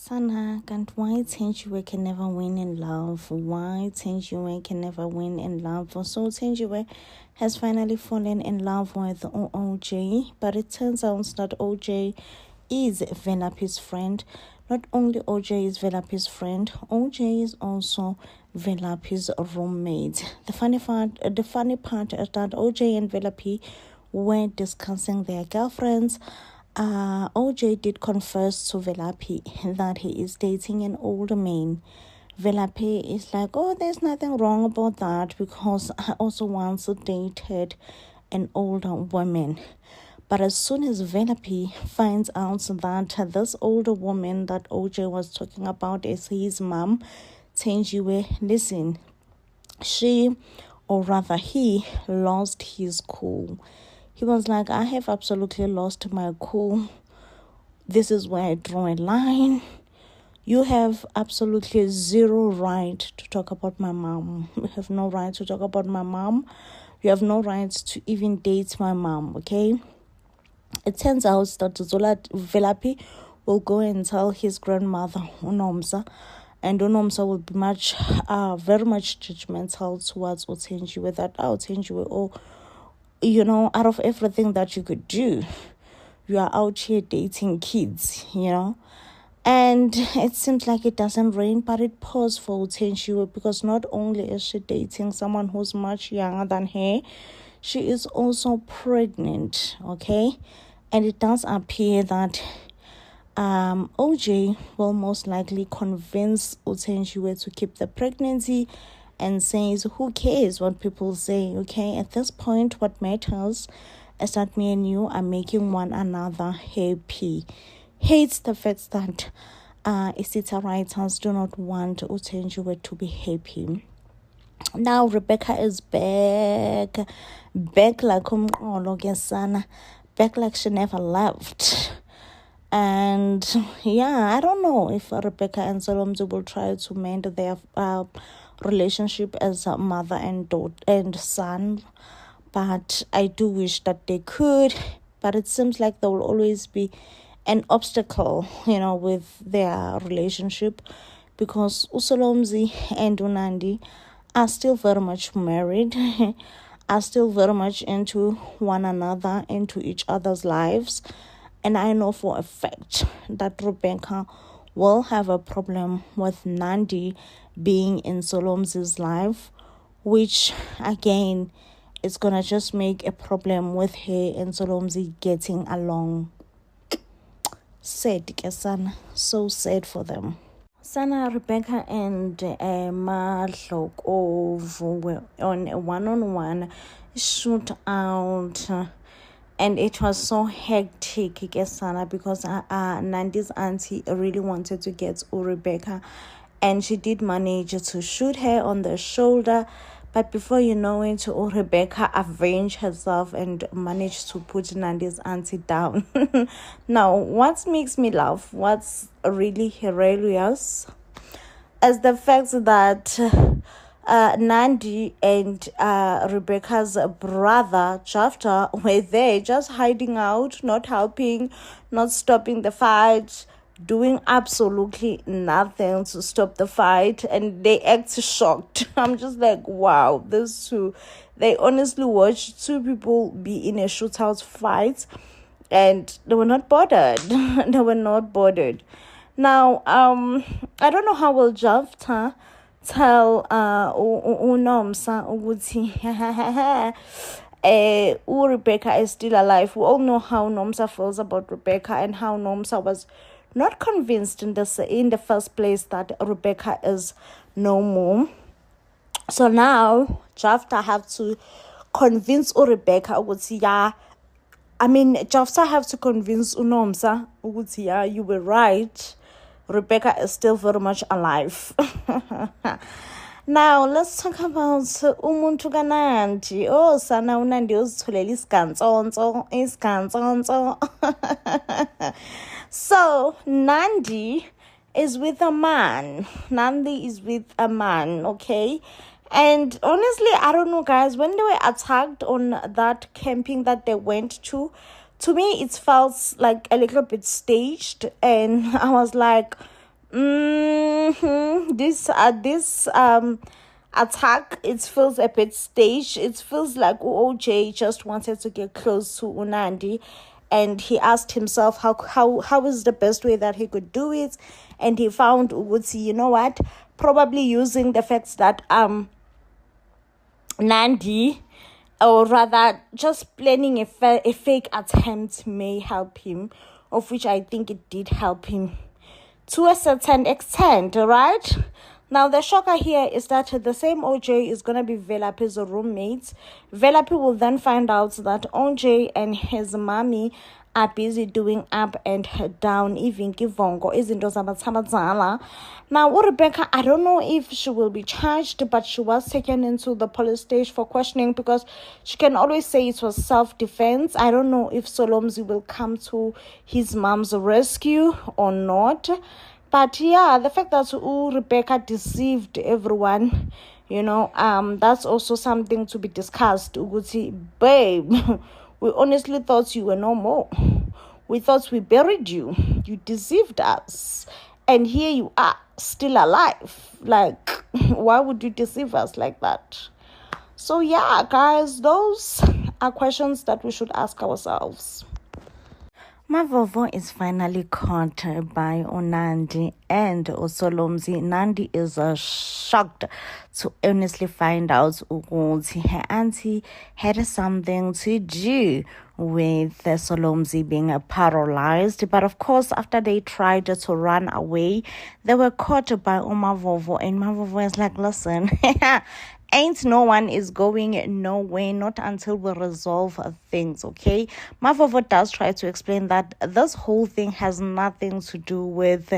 Sana, can't why Tenjiwe can never win in love? Why Tenjiwe can never win in love? So Tenjiwe has finally fallen in love with OJ, but it turns out that OJ is Velapi's friend. Not only OJ is Velapi's friend, OJ is also Velapi's roommate. The funny part is that OJ and Velapi were discussing their girlfriends. OJ did confess to Velapi that he is dating an older man. Velapi is like, oh, there's nothing wrong about that because I also once dated an older woman. But as soon as Velapi finds out that this older woman that OJ was talking about is his mom, Tenjiwe, listen, she, or rather he, lost his cool. He was like, I have absolutely lost my cool. This is where I draw a line. You have absolutely zero right to talk about my mom. You have no right to talk about my mom. You have no right to even date my mom, okay? It turns out that Zola Velapi will go and tell his grandmother, Unomsa, and Unomsa will be very much judgmental towards Utenjiwe, that Utenjiwe, out of everything that you could do, you are out here dating kids, And it seems like it doesn't rain, but it pours for Utenjiwe because not only is she dating someone who's much younger than her, she is also pregnant, okay? And it does appear that OJ will most likely convince Utenjiwe to keep the pregnancy and says, who cares what people say, okay? At this point, what matters is that me and you are making one another happy. Hates the fact that Isita writers do not want Utenjiwe to be happy. Now Rebecca is back like back like she never left. And yeah, I don't know if Rebecca and Solomzi will try to mend their relationship as a mother and daughter and son, but I do wish that they could. But it seems like there will always be an obstacle, with their relationship, because Usolomzi and Unandi are still very much married, are still very much into one another, into each other's lives. And I know for a fact that Rebecca will have a problem with Nandi being in Solomzi's life, which again is gonna just make a problem with her and Solomzi getting along. Sad, Kesana. So sad for them. Sana, Rebecca and Madloko were on a one-on-one shootout. And it was so hectic, Kesana, because Nandi's auntie really wanted to get Rebecca. And she did manage to shoot her on the shoulder. But before you know it, Rebecca avenged herself and managed to put Nandi's auntie down. Now, what makes me laugh, what's really hilarious, is the fact that Nandi and Rebecca's brother, Jafta, were there just hiding out, not helping, not stopping the fight, doing absolutely nothing to stop the fight, and they act shocked. I'm just like, wow, these two, they honestly watched two people be in a shootout fight, and they were not bothered. They were not bothered. Now, I don't know how will Jafta tell Unomsa ukuthi Rebecca is still alive. We all know how Nomsa feels about Rebecca and how Nomsa was not convinced in the first place that Rebecca is no more. So now Jafta have to convince Rebecca ukuthi Jafta have to convince Unomsa ukuthi you were right. Rebecca is still very much alive. Now, let's talk about umuntu kaNandi. Oh, sana uNandi uzitholela isigantsonto. So, Nandi is with a man. Nandi is with a man, okay? And honestly, I don't know, guys, when they were attacked on that camping that they went to me, it felt like a little bit staged. And I was like, This attack, it feels a bit staged. It feels like OJ just wanted to get close to Unandi, and he asked himself how is the best way that he could do it, and he found Uguti, you know what, probably using the facts that Nandi, or rather just planning a fake attempt may help him, of which I think it did help him to a certain extent, right? Now, the shocker here is that the same OJ is going to be Velapi's roommate. Velapi will then find out that OJ and his mommy are busy doing up and down, even Kivongo isn't Zamatala. Now, Rebecca, I don't know if she will be charged, but she was taken into the police station for questioning because she can always say it was self-defense. I don't know if Solomzi will come to his mom's rescue or not. But yeah, the fact that Rebecca deceived everyone, that's also something to be discussed. Uguti, babe, we honestly thought you were no more. We thought we buried you. You deceived us. And here you are, still alive. Like, why would you deceive us like that? So yeah, guys, those are questions that we should ask ourselves. Mavovo is finally caught by Unandi and Usolomzi. Nandi is shocked to honestly find out ukuthi her auntie had something to do with Solomzi being paralyzed. But of course, after they tried to run away, they were caught by Mavovo, and Mavovo is like, listen, ain't no one is going nowhere, not until we resolve things, okay? Mavovo does try to explain that this whole thing has nothing to do with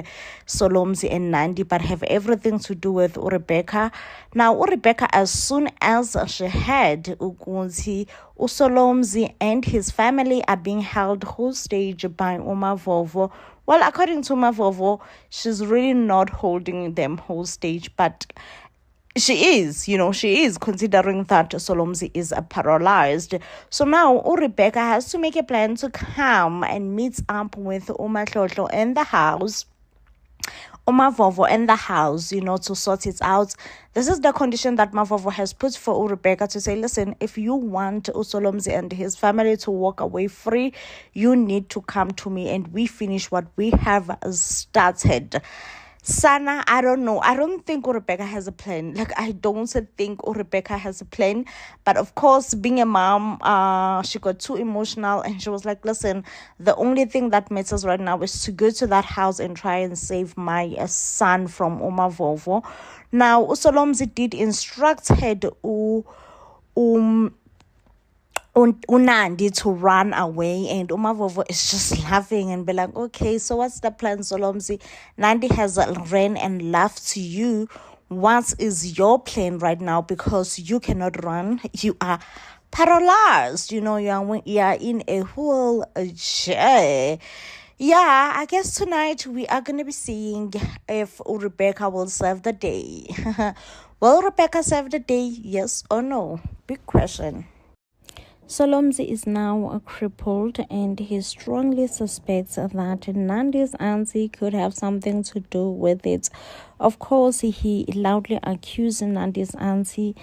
Solomzi and Nandi, but have everything to do with Rebecca. Now, Rebecca, as soon as she had Ugunzi, Usolomzi and his family are being held hostage by Mavovo. Well, according to Mavovo, she's really not holding them hostage, but she is considering that Solomzi is paralyzed. So now Rebecca has to make a plan to come and meet up with Umahlotlo in the house. Mavovo in the house, to sort it out. This is the condition that Mavovo has put for Rebecca to say, listen, if you want Solomzi and his family to walk away free, you need to come to me and we finish what we have started. Sana, I don't know. I don't think Rebecca has a plan. I don't think Rebecca has a plan. But of course, being a mom, she got too emotional and she was like, listen, the only thing that matters right now is to go to that house and try and save my son from Mavovo. Now, Solomzi did instruct her Unandi to run away, and Mavovo is just laughing and be like, okay, so what's the plan, Solomzi? Nandi has ran and left to you. What is your plan right now? Because you cannot run. You are paralyzed. You are in a whole chair. Yeah, I guess tonight we are going to be seeing if Rebecca will save the day. Will Rebecca save the day? Yes or no? Big question. Solomzi is now crippled and he strongly suspects that Nandi's auntie could have something to do with it. Of course, he loudly accused Nandi's auntie,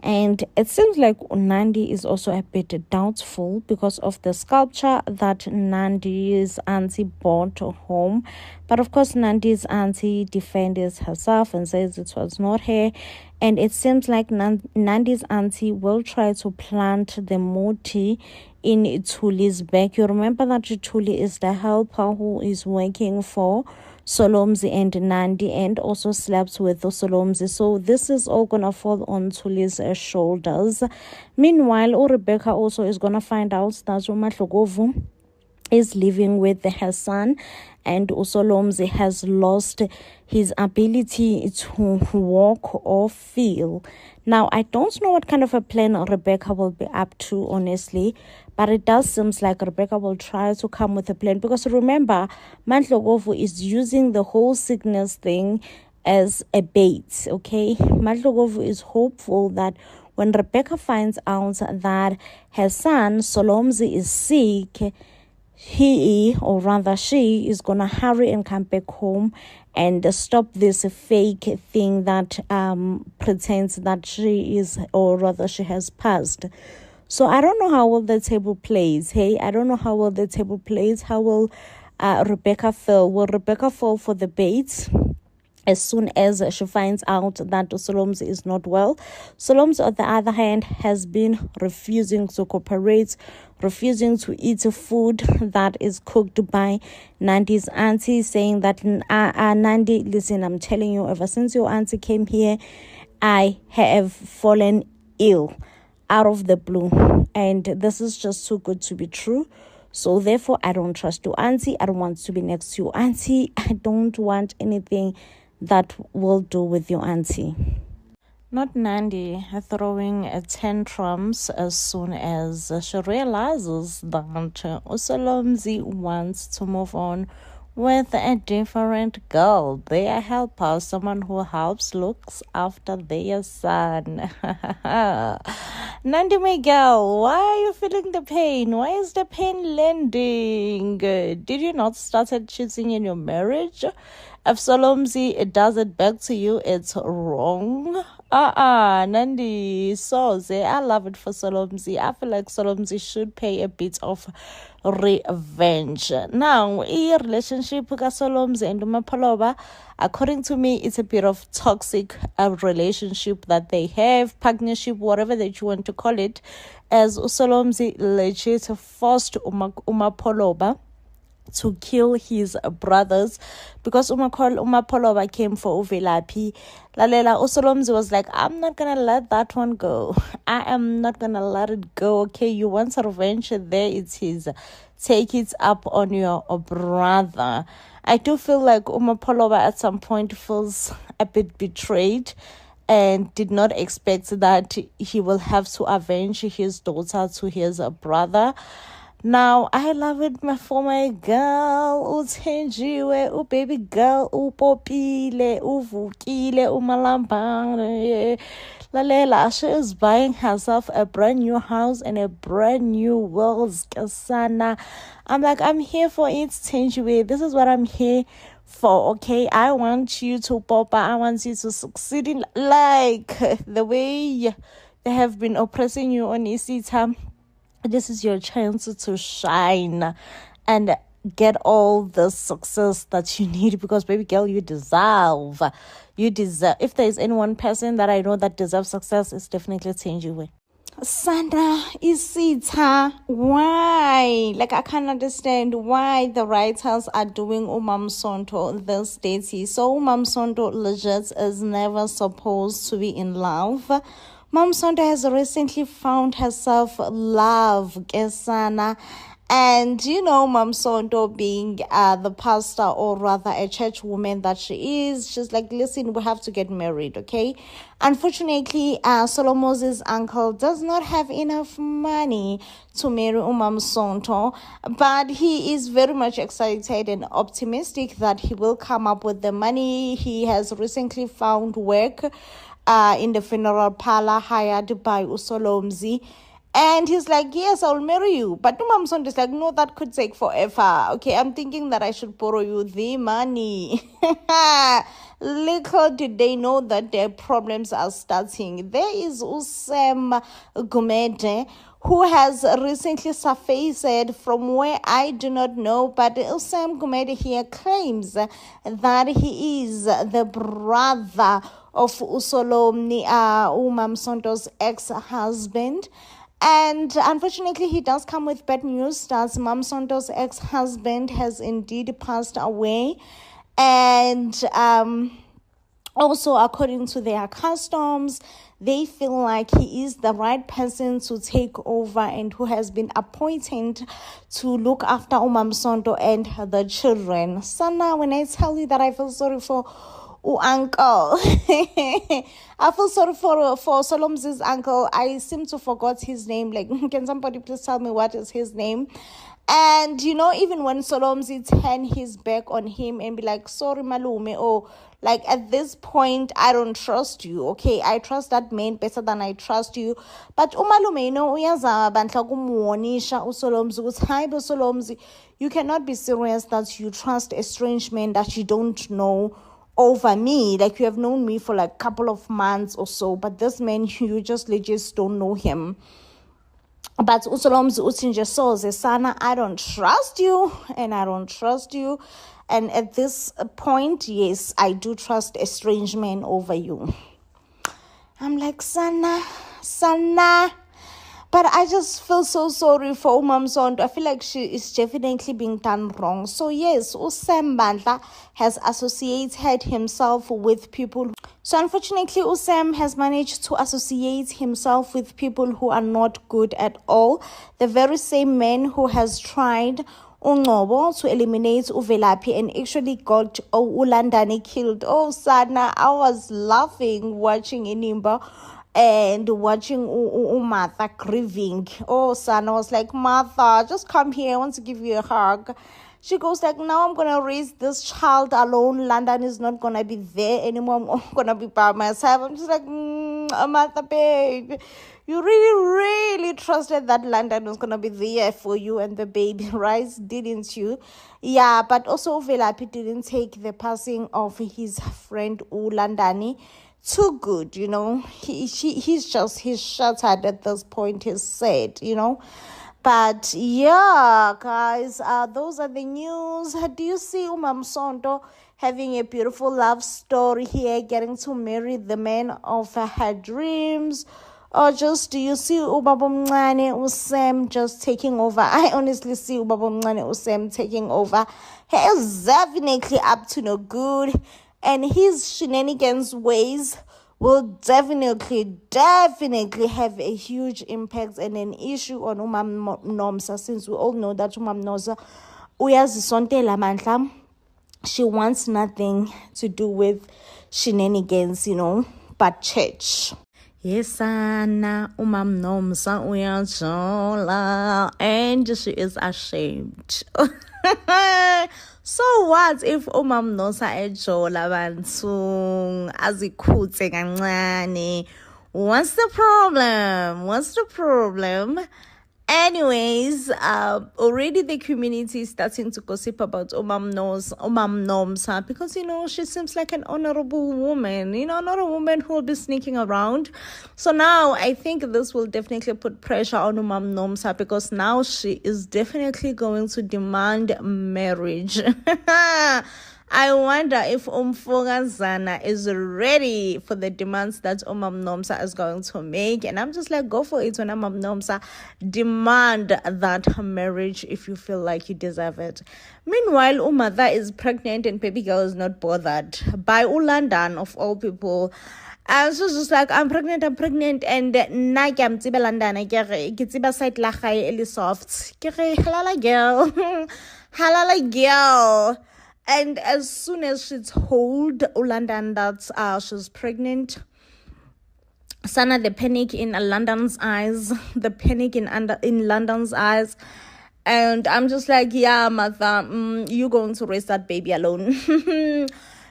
and it seems like Nandi is also a bit doubtful because of the sculpture that Nandi's auntie brought home. But of course, Nandi's auntie defends herself and says it was not her. And it seems like Nandi's auntie will try to plant the moti in Thuli's back. You remember that Thuli is the helper who is working for Solomzi and Nandi and also slept with Solomzi. So this is all going to fall on Thuli's shoulders. Meanwhile, Rebecca also is going to find out that Umahlogovu is living with her son, and Solomzi has lost his ability to walk or feel. Now, I don't know what kind of a plan Rebecca will be up to, honestly, but it does seem like Rebecca will try to come with a plan, because remember, Mahlogovu is using the whole sickness thing as a bait, okay? Mahlogovu is hopeful that when Rebecca finds out that her son, Solomzi, is sick, she is going to hurry and come back home and stop this fake thing that pretends that she is, or rather she has passed. So I don't know how well the table plays. Hey, I don't know how well the table plays. How will Rebecca feel? Will Rebecca fall for the bait as soon as she finds out that Solomzi is not well? Solomzi, on the other hand, has been refusing to cooperate, refusing to eat food that is cooked by Nandi's auntie, saying that, Nandi, listen, I'm telling you, ever since your auntie came here, I have fallen ill out of the blue, and this is just too good to be true. So therefore, I don't trust your auntie. I don't want to be next to your auntie. I don't want anything that will do with your auntie. Not Nandi throwing tantrums as soon as she realizes that Usolomzi wants to move on with a different girl, their helper, someone who looks after their son. Nandi, my girl, why are you feeling the pain? Why is the pain landing? Did you not start cheating in your marriage? If Solomzi does it back to you, it's wrong. Nandi, I love it for Solomzi. I feel like Solomzi should pay a bit of revenge. Now, a relationship with Solomzi and Umapoloba, according to me, it's a bit of toxic relationship that they have, partnership, whatever that you want to call it, as Solomzi legit forced Umapoloba to kill his brothers, because Umapoloba came for Uvelapi. Lalela Usolomzi was like, I'm not gonna let that one go. I am not gonna let it go. Okay, you want revenge, there it is. Take it up on your brother. I do feel like Umapoloba at some point feels a bit betrayed and did not expect that he will have to avenge his daughter to his brother. Now, I love it for my girl, uThenjiwe, baby girl, upopile, uvukile, umalambane. Lalela, she is buying herself a brand new house and a brand new Wells Kasana. I'm like, I'm here for it, Thenjiwe. This is what I'm here for, okay? I want you to pop up. I want you to succeed in, like, the way they have been oppressing you on Isita. This is your chance to shine and get all the success that you need, because baby girl, you deserve. If there is any one person that I know that deserves success, it's definitely Thenjiwe. Sandra Isita, why? Like, I can't understand why the writers are doing Umamsonto this dirty. So Umamsonto legit is never supposed to be in love. Mamsonto has recently found herself love, Kesana. And, Mamsonto being the pastor, or rather a church woman that she is, she's like, listen, we have to get married, okay? Unfortunately, Solomoz's uncle does not have enough money to marry Mamsonto, but he is very much excited and optimistic that he will come up with the money. He has recently found work in the funeral parlor hired by Usolomzi. And he's like, yes, I'll marry you. But Umamsonto is like, no, that could take forever. Okay, I'm thinking that I should borrow you the money. Little did they know that their problems are starting. There is Usam Gumede, who has recently surfaced from where I do not know, but Usam Gumede here claims that he is the brother of Usolomni, Umamsonto's ex-husband. And unfortunately, he does come with bad news that Mamsonto's ex-husband has indeed passed away. And also, according to their customs, they feel like he is the right person to take over and who has been appointed to look after Umamsonto and the children. Sana, when I tell you that I feel sorry for uncle. I feel sorry for Solomzi's uncle. I seem to forgot his name. Like, can somebody please tell me what is his name? And even when Solomzi turned his back on him and be like, sorry malume, or like, at this point I don't trust you, okay, I trust that man better than I trust you. But umalume, uyazama bandla kumuonisha uSolomzi ukuthi hayi bo Solomzi, you cannot be serious that you trust a strange man that you don't know over me. Like, you have known me for like a couple of months or so, but this man, you just legit don't know him. But uSolomzi uthi nje soze sana, I don't trust you and I don't trust you. And at this point, yes, I do trust a strange man over you. I'm like, Sana. But I just feel so sorry for uMam'Sonto. I feel like she is definitely being done wrong. So yes, uSam Bandla has associated himself with people. So unfortunately, uSam has managed to associate himself with people who are not good at all. The very same man who has tried uNgcobo to eliminate uVelaphi and actually got uLandani killed. Oh, Sana, I was laughing watching Inimba and watching Martha grieving. Oh, Sana, I was like, Martha, just come here. I want to give you a hug. She goes like, now I'm going to raise this child alone. London is not going to be there anymore. I'm going to be by myself. I'm just like, Martha, babe, you really trusted that London was going to be there for you and the baby, right? Didn't you? Yeah, but also Velaphi didn't take the passing of his friend Ulandani too good, he's shattered at this point, he's sad, But yeah, guys, those are the news. Do you see uMam'Sonto having a beautiful love story here, getting to marry the man of her dreams? Or just do you see Ubaba Mncane, uSam just taking over? I honestly see Ubaba Mncane, uSam taking over. He is definitely up to no good. And his shenanigans ways will definitely have a huge impact and an issue on uMam'Nomsa, since we all know that uMam'Nomsa uyazisontela mandla. She wants nothing to do with shenanigans, but church. Yes, Sana, uMam'Nomsa uyajola, and she is ashamed. So what if uMam'Nomsa ejola bantu azikhuthe kancane? What's the problem? Anyways, already the community is starting to gossip about uMam'Nomsa because, she seems like an honorable woman, not a woman who will be sneaking around. So now I think this will definitely put pressure on uMam'Nomsa because now she is definitely going to demand marriage. I wonder if Umfogazana is ready for the demands that uMam'Nomsa is going to make. And I'm just like, go for it when uMam'Nomsa demand that marriage if you feel like you deserve it. Meanwhile, Umada is pregnant and baby girl is not bothered by Ulandan of all people. And so just like, I'm pregnant, and na ke am tseba London, ke tseba side la gae ele soft. Ke re halala girl. And as soon as she told Ulandan that she's pregnant, Sana, the panic in London's eyes, in London's eyes. And I'm just like, yeah, mother, you're going to raise that baby alone.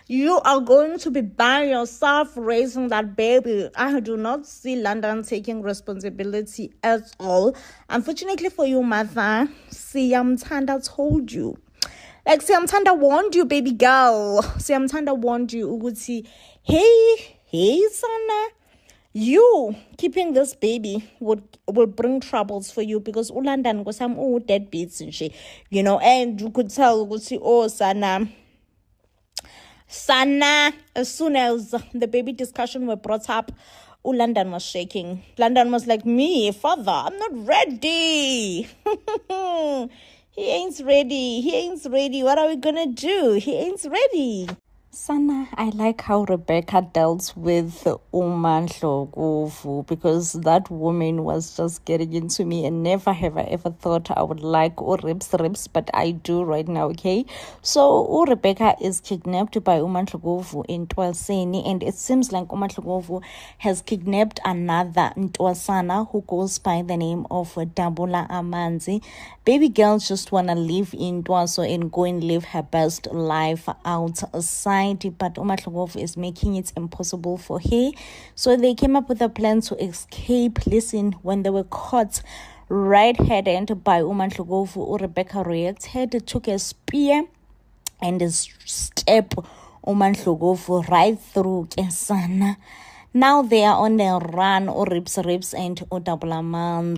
You are going to be by yourself raising that baby. I do not see London taking responsibility at all. Unfortunately for you, mother, Siyamthanda told you. Like, Siyamthanda warned you, baby girl. Siyamthanda warned you, Uguti. Hey, Sana. You keeping this baby will bring troubles for you because Ulandan was some deadbeats and shit, and you could tell, Uguti, oh, Sana, as soon as the baby discussion were brought up, Ulandan was shaking. London was like, me, father, I'm not ready. He ain't ready. What are we gonna do? He ain't ready. Sana, I like how Rebecca dealt with Umandlovu because that woman was just getting into me, and never have I ever thought I would like Rips, but I do right now, okay? So Rebecca is kidnapped by Umandlovu in Twaseni, and it seems like Umandlovu has kidnapped another Ntwasana who goes by the name of Dabula Amanzi. Baby girl just wanna live in Twaso and go and live her best life outside, but Umandlovu is making it impossible for her. So they came up with a plan to escape. Listen, when they were caught red-handed by Umandlovu, Rebecca reacted, took a spear and stabbed Umandlovu right through Kesana. Now they are on the run, Rips and Dabula Amanzi.